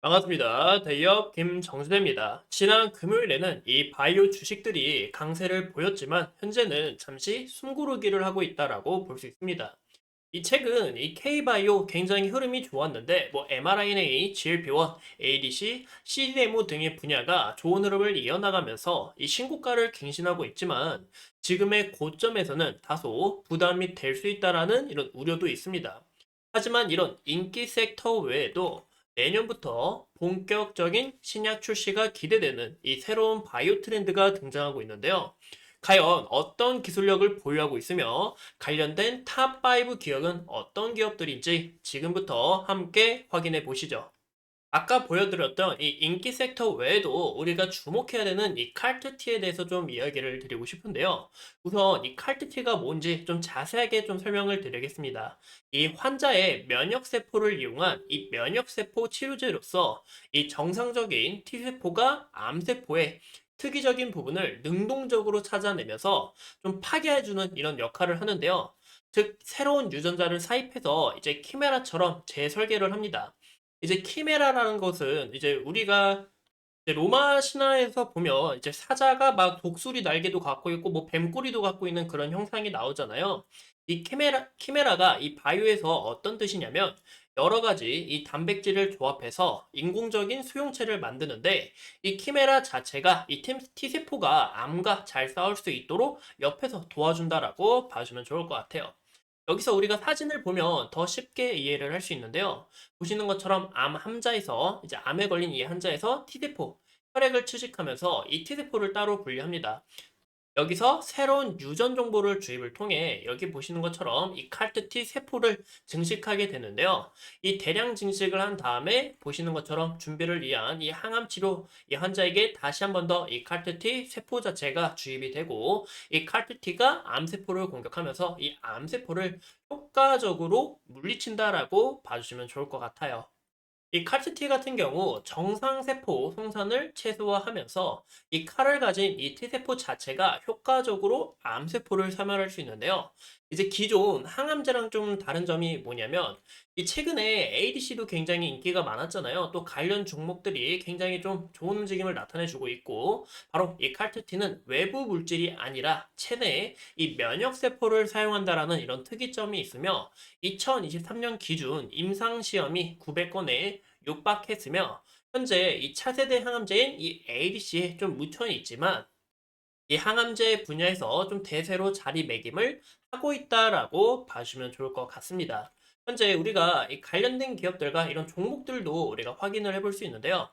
반갑습니다. 대기업 김정수대입니다. 지난 금요일에는 이 바이오 주식들이 강세를 보였지만 현재는 잠시 숨고르기를 하고 있다라고 볼 수 있습니다. 이 책은 이 K바이오 굉장히 흐름이 좋았는데 mRNA, GLP-1, ADC, CDMO 등의 분야가 좋은 흐름을 이어나가면서 이 신고가를 갱신하고 있지만 지금의 고점에서는 다소 부담이 될 수 있다라는 이런 우려도 있습니다. 하지만 이런 인기 섹터 외에도 내년부터 본격적인 신약 출시가 기대되는 이 새로운 바이오 트렌드가 등장하고 있는데요. 과연 어떤 기술력을 보유하고 있으며 관련된 탑5 기업은 어떤 기업들인지 지금부터 함께 확인해 보시죠. 아까 보여드렸던 이 인기 섹터 외에도 우리가 주목해야 되는 이 칼트티에 대해서 좀 이야기를 드리고 싶은데요. 우선 이 칼트티가 뭔지 좀 자세하게 좀 설명을 드리겠습니다. 이 환자의 면역세포를 이용한 이 면역세포 치료제로서 이 정상적인 T세포가 암세포의 특이적인 부분을 능동적으로 찾아내면서 좀 파괴해주는 이런 역할을 하는데요. 즉, 새로운 유전자를 사입해서 이제 키메라처럼 재설계를 합니다. 이제 키메라라는 것은 이제 우리가 이제 로마 신화에서 보면 이제 사자가 막 독수리 날개도 갖고 있고 뭐 뱀꼬리도 갖고 있는 그런 형상이 나오잖아요. 이 키메라가 이 바이오에서 어떤 뜻이냐면 여러 가지 이 단백질을 조합해서 인공적인 수용체를 만드는데 이 키메라 자체가 이 T세포가 암과 잘 싸울 수 있도록 옆에서 도와준다라고 봐주면 좋을 것 같아요. 여기서 우리가 사진을 보면 더 쉽게 이해를 할 수 있는데요. 보시는 것처럼 암 환자에서 이제 암에 걸린 이 환자에서 T세포, 혈액을 투식하면서 이 T세포를 따로 분리합니다. 여기서 새로운 유전 정보를 주입을 통해 여기 보시는 것처럼 이 칼트티 세포를 증식하게 되는데요. 이 대량 증식을 한 다음에 보시는 것처럼 준비를 위한 이 항암 치료 이 환자에게 다시 한 번 더 이 칼트티 세포 자체가 주입이 되고 이 칼트티가 암세포를 공격하면서 이 암세포를 효과적으로 물리친다라고 봐주시면 좋을 것 같아요. 이 카르티 같은 경우 정상세포 생산을 최소화하면서 이 칼을 가진 이 T세포 자체가 효과적으로 암세포를 사멸할 수 있는데요. 이제 기존 항암제랑 좀 다른 점이 뭐냐면 이 최근에 ADC도 굉장히 인기가 많았잖아요. 또 관련 종목들이 굉장히 좀 좋은 움직임을 나타내주고 있고 바로 이 칼트티는 외부 물질이 아니라 체내에 이 면역세포를 사용한다라는 이런 특이점이 있으며 2023년 기준 임상시험이 900건에 육박했으며 현재 이 차세대 항암제인 이 ADC에 좀 묻혀 있지만 이 항암제 분야에서 좀 대세로 자리매김을 하고 있다라고 봐주면 좋을 것 같습니다. 현재 우리가 이 관련된 기업들과 이런 종목들도 우리가 확인을 해볼 수 있는데요.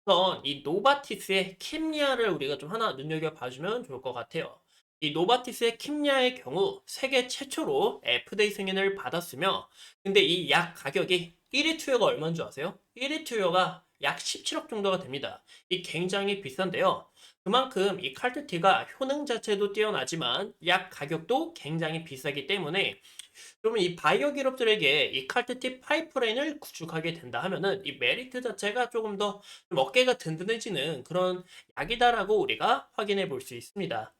우선 이 노바티스의 킴리아를 우리가 좀 하나 눈여겨봐주면 좋을 것 같아요. 이 노바티스의 킴리아의 경우 세계 최초로 FDA 승인을 받았으며 근데 이 약 가격이 1회 투여가 얼마인 줄 아세요? 1회 투여가 약 17억 정도가 됩니다. 이 굉장히 비싼데요. 그만큼 이 칼트티가 효능 자체도 뛰어나지만 약 가격도 굉장히 비싸기 때문에 그러면 이 바이오 기업들에게 이 칼트팁 파이프라인을 구축하게 된다 하면은 이 메리트 자체가 조금 더 좀 어깨가 든든해지는 그런 약이다라고 우리가 확인해 볼 수 있습니다.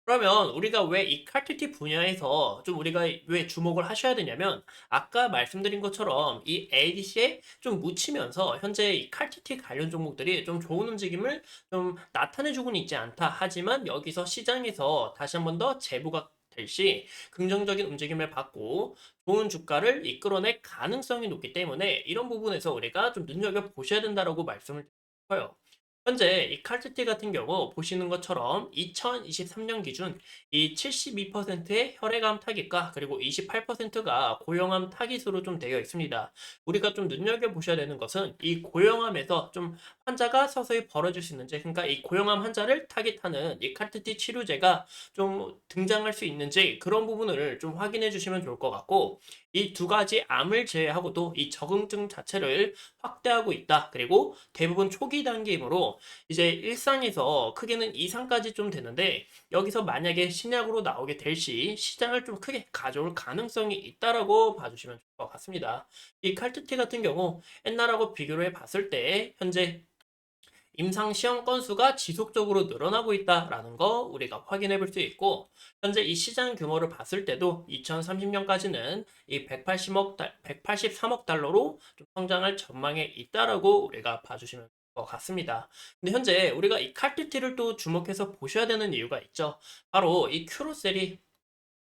그러면 우리가 왜 이 칼트팁 분야에서 좀 우리가 왜 주목을 하셔야 되냐면 아까 말씀드린 것처럼 이 ADC에 좀 묻히면서 현재 이 칼트팁 관련 종목들이 좀 좋은 움직임을 좀 나타내주고는 있지 않다. 하지만 여기서 시장에서 다시 한번 더 재부각 될 시 긍정적인 움직임을 받고 좋은 주가를 이끌어낼 가능성이 높기 때문에 이런 부분에서 우리가 좀 눈여겨보셔야 된다라고 말씀을 드려요. 현재 이 칼트티 같은 경우 보시는 것처럼 2023년 기준 이 72%의 혈액암 타깃과 그리고 28%가 고형암 타깃으로 좀 되어 있습니다. 우리가 좀 눈여겨보셔야 되는 것은 이 고형암에서 좀 환자가 서서히 벌어질 수 있는지, 그러니까 이 고형암 환자를 타깃하는 이 칼트티 치료제가 좀 등장할 수 있는지 그런 부분을 좀 확인해 주시면 좋을 것 같고 이 두 가지 암을 제외하고도 이 적응증 자체를 확대하고 있다. 그리고 대부분 초기 단계이므로 이제 일상에서 크게는 2상까지 좀 되는데 여기서 만약에 신약으로 나오게 될 시 시장을 좀 크게 가져올 가능성이 있다라고 봐주시면 좋을 것 같습니다. 이 칼트티 같은 경우 옛날하고 비교를 해봤을 때 현재 임상 시험 건수가 지속적으로 늘어나고 있다라는 거 우리가 확인해 볼 수 있고, 현재 이 시장 규모를 봤을 때도 2030년까지는 이 183억 달러로 좀 성장할 전망에 있다라고 우리가 봐주시면 될 것 같습니다. 근데 현재 우리가 이 칼트티를 또 주목해서 보셔야 되는 이유가 있죠. 바로 이 큐로셀이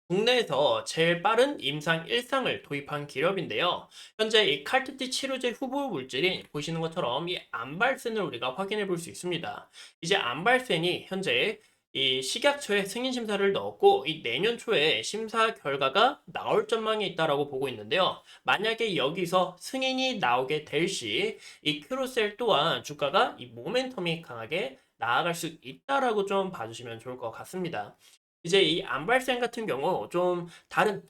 국내에서 제일 빠른 임상 1상을 도입한 기업인데요. 현재 이 칼트티 치료제 후보 물질인 보시는 것처럼 이 암발센을 우리가 확인해 볼 수 있습니다. 이제 암발센이 현재 이 식약처에 승인 심사를 넣었고 이 내년 초에 심사 결과가 나올 전망이 있다라고 보고 있는데요. 만약에 여기서 승인이 나오게 될 시 이 큐로셀 또한 주가가 이 모멘텀이 강하게 나아갈 수 있다라고 좀 봐주시면 좋을 것 같습니다. 이제 이 암발생 같은 경우 좀 다른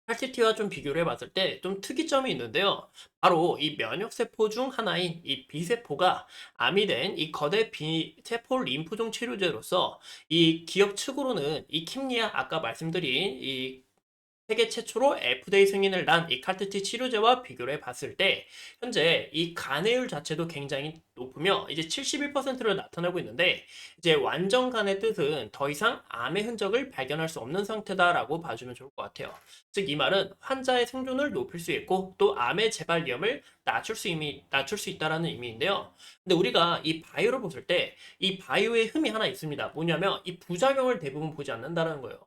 칼시티와 좀 비교를 해봤을 때 좀 특이점이 있는데요. 바로 이 면역세포 중 하나인 이 B세포가 암이 된 이 거대 B세포 림프종 치료제로서 이 기업 측으로는 이 킴리아 아까 말씀드린 이 세계 최초로 FDA 승인을 난 이 카르티 치료제와 비교를 해봤을 때 현재 이 간해율 자체도 굉장히 높으며 이제 71%를 나타내고 있는데 이제 완전 간의 뜻은 더 이상 암의 흔적을 발견할 수 없는 상태다라고 봐주면 좋을 것 같아요. 즉 이 말은 환자의 생존을 높일 수 있고 또 암의 재발 위험을 낮출 수 있다라는 의미인데요. 근데 우리가 이 바이오를 보실 때 이 바이오의 흠이 하나 있습니다. 뭐냐면 이 부작용을 대부분 보지 않는다는 거예요.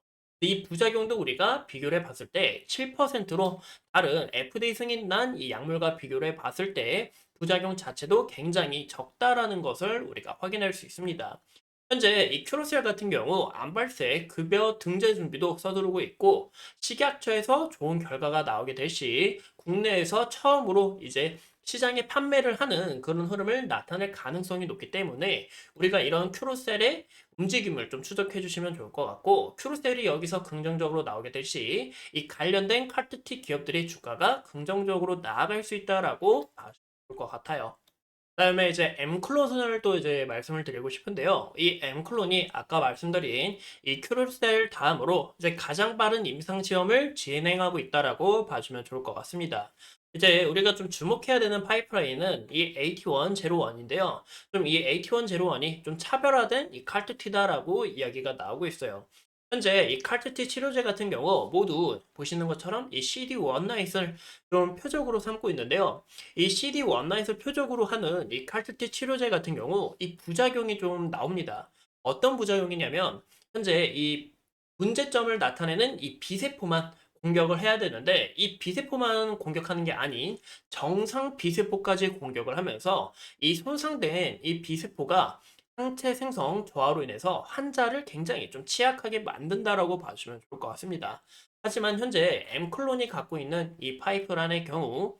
이 부작용도 우리가 비교를 해봤을 때 7%로 다른 FDA 승인 난 이 약물과 비교를 해봤을 때 부작용 자체도 굉장히 적다라는 것을 우리가 확인할 수 있습니다. 현재 이 큐로셀 같은 경우 안발세 급여 등재 준비도 서두르고 있고 식약처에서 좋은 결과가 나오게 될 시 국내에서 처음으로 이제 시장에 판매를 하는 그런 흐름을 나타낼 가능성이 높기 때문에 우리가 이런 큐로셀의 움직임을 좀 추적해 주시면 좋을 것 같고 큐로셀이 여기서 긍정적으로 나오게 될 시 이 관련된 카르티 기업들의 주가가 긍정적으로 나아갈 수 있다라고 봐주실 것 같아요. 그다음에 이제 M클론을 또 이제 말씀을 드리고 싶은데요. 이 M클론이 아까 말씀드린 이 큐르셀 다음으로 이제 가장 빠른 임상 시험을 진행하고 있다라고 봐주면 좋을 것 같습니다. 이제 우리가 좀 주목해야 되는 파이프라인은 이 AT101인데요. 좀 이 AT101이 좀 차별화된 이 칼트티다라고 이야기가 나오고 있어요. 현재 이 칼트티 치료제 같은 경우 모두 보시는 것처럼 이 CD1나잇을 좀 표적으로 삼고 있는데요. 이 CD 원나잇을 표적으로 하는 이 칼트티 치료제 같은 경우 이 부작용이 좀 나옵니다. 어떤 부작용이냐면 현재 이 문제점을 나타내는 이 B세포만 공격을 해야 되는데 이 B세포만 공격하는 게 아닌 정상 B세포까지 공격을 하면서 이 손상된 이 B세포가 항체 생성 저하로 인해서 환자를 굉장히 좀 취약하게 만든다라고 봐주시면 좋을 것 같습니다. 하지만 현재 M클론이 갖고 있는 이 파이프란의 경우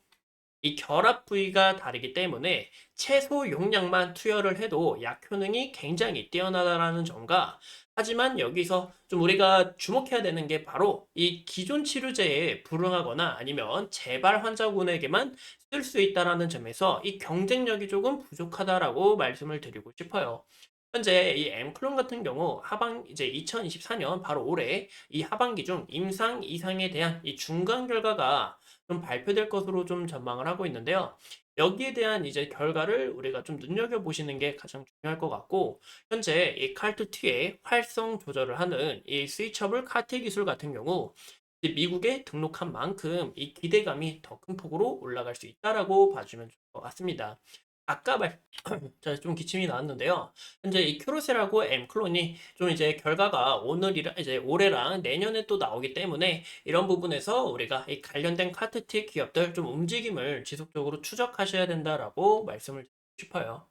이 결합 부위가 다르기 때문에 최소 용량만 투여를 해도 약 효능이 굉장히 뛰어나다라는 점과 하지만 여기서 좀 우리가 주목해야 되는 게 바로 이 기존 치료제에 불응하거나 아니면 재발 환자군에게만 쓸 수 있다라는 점에서 이 경쟁력이 조금 부족하다라고 말씀을 드리고 싶어요. 현재 이 엠클론 같은 경우 이제 2024년 바로 올해 이 하반기 중 임상 이상에 대한 이 중간 결과가 좀 발표될 것으로 좀 전망을 하고 있는데요. 여기에 대한 이제 결과를 우리가 좀 눈여겨보시는 게 가장 중요할 것 같고, 현재 이 칼트2의 활성 조절을 하는 이 스위처블 카트 기술 같은 경우, 이제 미국에 등록한 만큼 이 기대감이 더 큰 폭으로 올라갈 수 있다라고 봐주면 좋을 것 같습니다. 아까 제가 좀 기침이 나왔는데요. 현재 이 큐로셀하고 엠클론이 좀 이제 결과가 이제 올해랑 내년에 또 나오기 때문에 이런 부분에서 우리가 이 관련된 카트티 기업들 좀 움직임을 지속적으로 추적하셔야 된다라고 말씀을 드리고 싶어요.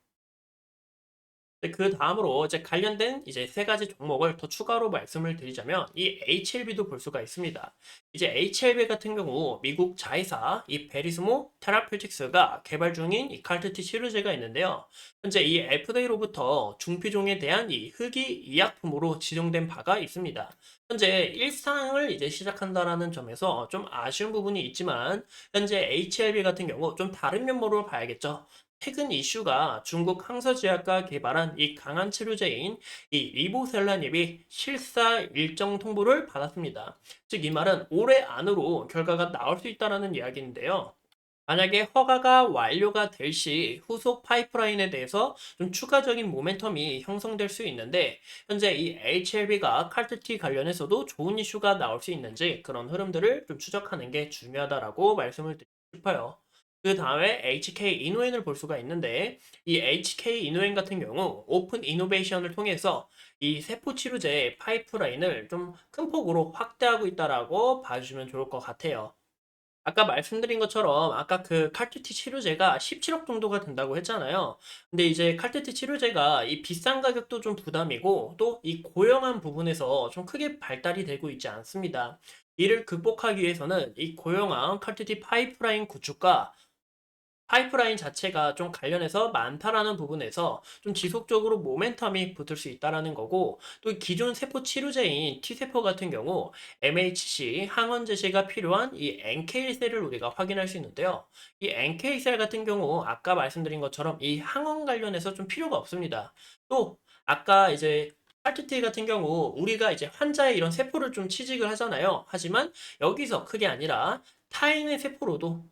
네, 그 다음으로 이제 관련된 이제 세 가지 종목을 더 추가로 말씀을 드리자면 이 HLB도 볼 수가 있습니다. 이제 HLB 같은 경우 미국 자회사 이 베리스모 테라퓨틱스가 개발 중인 이 칼트티 치료제가 있는데요. 현재 이 FDA로부터 중피종에 대한 이 흑이 의약품으로 지정된 바가 있습니다. 현재 일상을 이제 시작한다라는 점에서 좀 아쉬운 부분이 있지만 현재 HLB 같은 경우 좀 다른 면모로 봐야겠죠. 최근 이슈가 중국 항서제약과 개발한 이 강한 치료제인 이 리보셀라닙이 실사 일정 통보를 받았습니다. 즉 이 말은 올해 안으로 결과가 나올 수 있다라는 이야기인데요. 만약에 허가가 완료가 될 시 후속 파이프라인에 대해서 좀 추가적인 모멘텀이 형성될 수 있는데 현재 이 HLB가 칼트티 관련해서도 좋은 이슈가 나올 수 있는지 그런 흐름들을 좀 추적하는 게 중요하다라고 말씀을 드리고 싶어요. 그 다음에 HK 이노엔을 볼 수가 있는데 이 HK 이노엔 같은 경우 오픈 이노베이션을 통해서 이 세포 치료제 파이프라인을 좀 큰 폭으로 확대하고 있다라고 봐주시면 좋을 것 같아요. 아까 말씀드린 것처럼 아까 그 칼투티 치료제가 17억 정도가 된다고 했잖아요. 근데 이제 칼투티 치료제가 이 비싼 가격도 좀 부담이고 또 이 고령한 부분에서 좀 크게 발달이 되고 있지 않습니다. 이를 극복하기 위해서는 이 고령한 칼투티 파이프라인 구축과 파이프라인 자체가 좀 관련해서 많다라는 부분에서 좀 지속적으로 모멘텀이 붙을 수 있다라는 거고 또 기존 세포 치료제인 T세포 같은 경우 MHC 항원 제시가 필요한 이 NK셀을 우리가 확인할 수 있는데요. 이 NK셀 같은 경우 아까 말씀드린 것처럼 이 항원 관련해서 좀 필요가 없습니다. 또 아까 이제 RTT 같은 경우 우리가 이제 환자의 이런 세포를 좀 취직을 하잖아요. 하지만 여기서 그게 아니라 타인의 세포로도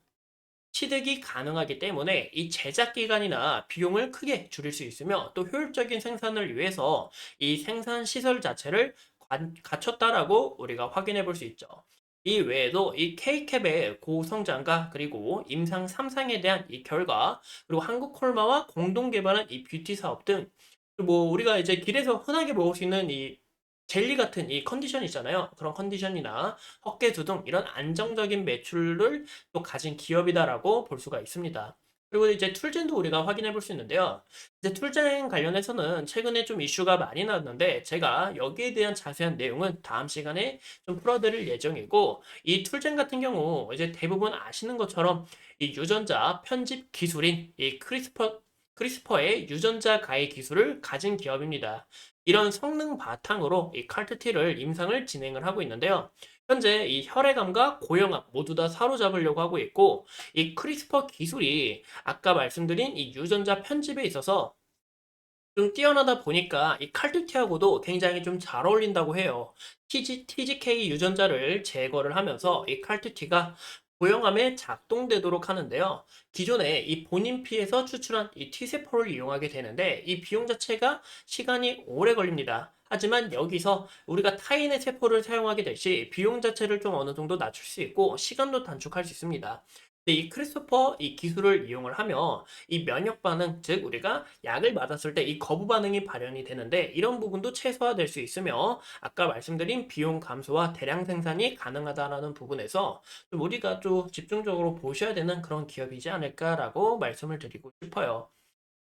취득이 가능하기 때문에 이 제작 기간이나 비용을 크게 줄일 수 있으며 또 효율적인 생산을 위해서 이 생산 시설 자체를 갖췄다라고 우리가 확인해 볼 수 있죠. 이 외에도 이 K캡의 고성장과 그리고 임상 3상에 대한 이 결과 그리고 한국콜마와 공동 개발한 이 뷰티 사업 등 뭐 우리가 이제 길에서 흔하게 먹을 수 있는 이 젤리 같은 이 컨디션 있잖아요. 그런 컨디션이나 헛개수 등 이런 안정적인 매출을 또 가진 기업이다라고 볼 수가 있습니다. 그리고 이제 툴젠도 우리가 확인해 볼 수 있는데요. 이제 툴젠 관련해서는 최근에 좀 이슈가 많이 나왔는데 제가 여기에 대한 자세한 내용은 다음 시간에 좀 풀어드릴 예정이고 이 툴젠 같은 경우 이제 대부분 아시는 것처럼 이 유전자 편집 기술인 이 크리스퍼의 유전자 가해 기술을 가진 기업입니다. 이런 성능 바탕으로 이 칼트티를 임상을 진행을 하고 있는데요. 현재 이 혈액암과 고형암 모두 다 사로잡으려고 하고 있고 이 크리스퍼 기술이 아까 말씀드린 이 유전자 편집에 있어서 좀 뛰어나다 보니까 이 칼투티하고도 굉장히 좀 잘 어울린다고 해요. TGK 유전자를 제거를 하면서 이 칼투티가 고형암에 작동되도록 하는데요. 기존에 이 본인 피에서 추출한 이 T세포를 이용하게 되는데 이 비용 자체가 시간이 오래 걸립니다. 하지만 여기서 우리가 타인의 세포를 사용하게 될 시 비용 자체를 좀 어느 정도 낮출 수 있고 시간도 단축할 수 있습니다. 근데 이 크리스토퍼 이 기술을 이용을 하면 이 면역 반응, 즉 우리가 약을 맞았을 때 이 거부 반응이 발현이 되는데 이런 부분도 최소화될 수 있으며 아까 말씀드린 비용 감소와 대량 생산이 가능하다라는 부분에서 좀 우리가 좀 집중적으로 보셔야 되는 그런 기업이지 않을까라고 말씀을 드리고 싶어요.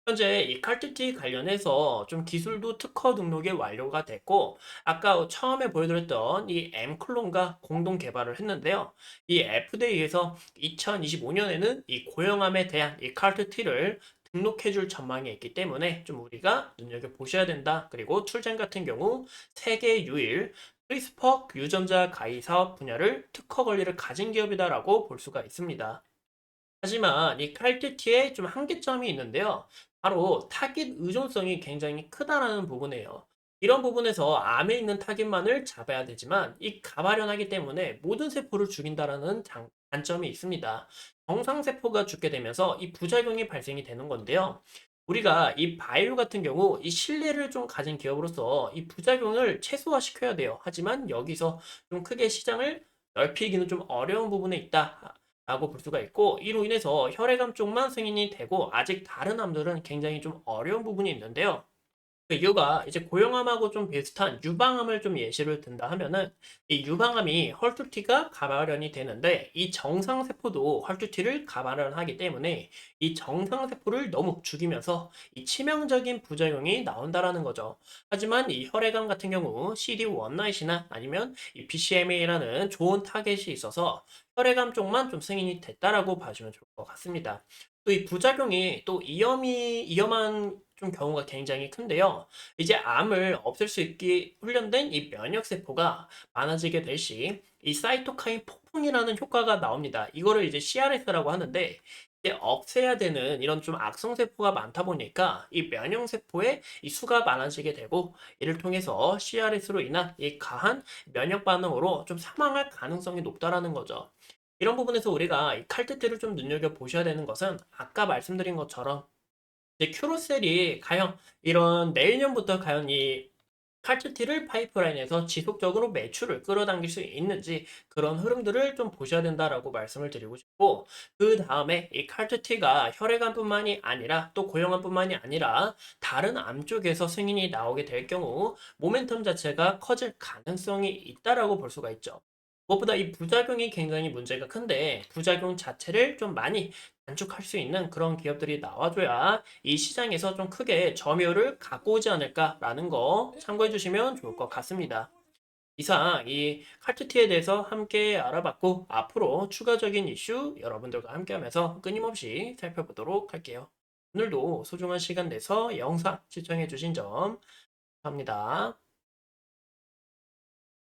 현재 이 칼투티 관련해서 좀 기술도 특허 등록이 완료가 됐고 아까 처음에 보여드렸던 이 M클론과 공동 개발을 했는데요. 이 FDA에서 2025년에는 이 고형암에 대한 이 칼투티를 등록해줄 전망이 있기 때문에 좀 우리가 눈여겨보셔야 된다. 그리고 출전 같은 경우 세계 유일 크리스퍼 유전자 가이 사업 분야를 특허 권리를 가진 기업이다라고 볼 수가 있습니다. 하지만 이 칼퇴티에 좀 한계점이 있는데요. 바로 타깃 의존성이 굉장히 크다라는 부분이에요. 이런 부분에서 암에 있는 타깃만을 잡아야 되지만 이 가발현하기 때문에 모든 세포를 죽인다라는 단점이 있습니다. 정상세포가 죽게 되면서 이 부작용이 발생이 되는 건데요. 우리가 이 바이오 같은 경우 이 신뢰를 좀 가진 기업으로서 이 부작용을 최소화시켜야 돼요. 하지만 여기서 좀 크게 시장을 넓히기는 좀 어려운 부분에 있다. 라고 볼 수가 있고 이로 인해서 혈액암 쪽만 승인이 되고 아직 다른 암들은 굉장히 좀 어려운 부분이 있는데요. 그 이유가 이제 고형암하고 좀 비슷한 유방암을 좀 예시를 든다 하면은 이 유방암이 헐투티가 가발현이 되는데 이 정상세포도 헐투티를 가발현하기 때문에 이 정상세포를 너무 죽이면서 이 치명적인 부작용이 나온다라는 거죠. 하지만 이 혈액암 같은 경우 CD1나잇이나 아니면 이 BCMA라는 좋은 타겟이 있어서 혈액암 쪽만 좀 승인이 됐다라고 봐주면 좋을 것 같습니다. 또 이 부작용이 또 위험한 좀 경우가 굉장히 큰데요. 이제 암을 없앨 수 있게 훈련된 이 면역세포가 많아지게 될 시 이 사이토카인 폭풍이라는 효과가 나옵니다. 이거를 이제 CRS라고 하는데 이제 없애야 되는 이런 좀 악성세포가 많다 보니까 이 면역세포의 이 수가 많아지게 되고 이를 통해서 CRS로 인한 이 가한 면역 반응으로 좀 사망할 가능성이 높다라는 거죠. 이런 부분에서 우리가 이 칼트티를 좀 눈여겨보셔야 되는 것은 아까 말씀드린 것처럼 이제 큐로셀이 과연 이런 내일년부터 과연 이 칼트티를 파이프라인에서 지속적으로 매출을 끌어당길 수 있는지 그런 흐름들을 좀 보셔야 된다라고 말씀을 드리고 싶고 그 다음에 이 칼트티가 혈액암뿐만이 아니라 또 고형암뿐만이 아니라 다른 암 쪽에서 승인이 나오게 될 경우 모멘텀 자체가 커질 가능성이 있다라고 볼 수가 있죠. 무엇보다 이 부작용이 굉장히 문제가 큰데 부작용 자체를 좀 많이 단축할 수 있는 그런 기업들이 나와줘야 이 시장에서 좀 크게 점유율을 갖고 오지 않을까라는 거 참고해 주시면 좋을 것 같습니다. 이상 이 칼투티에 대해서 함께 알아봤고 앞으로 추가적인 이슈 여러분들과 함께 하면서 끊임없이 살펴보도록 할게요. 오늘도 소중한 시간 내서 영상 시청해 주신 점 감사합니다.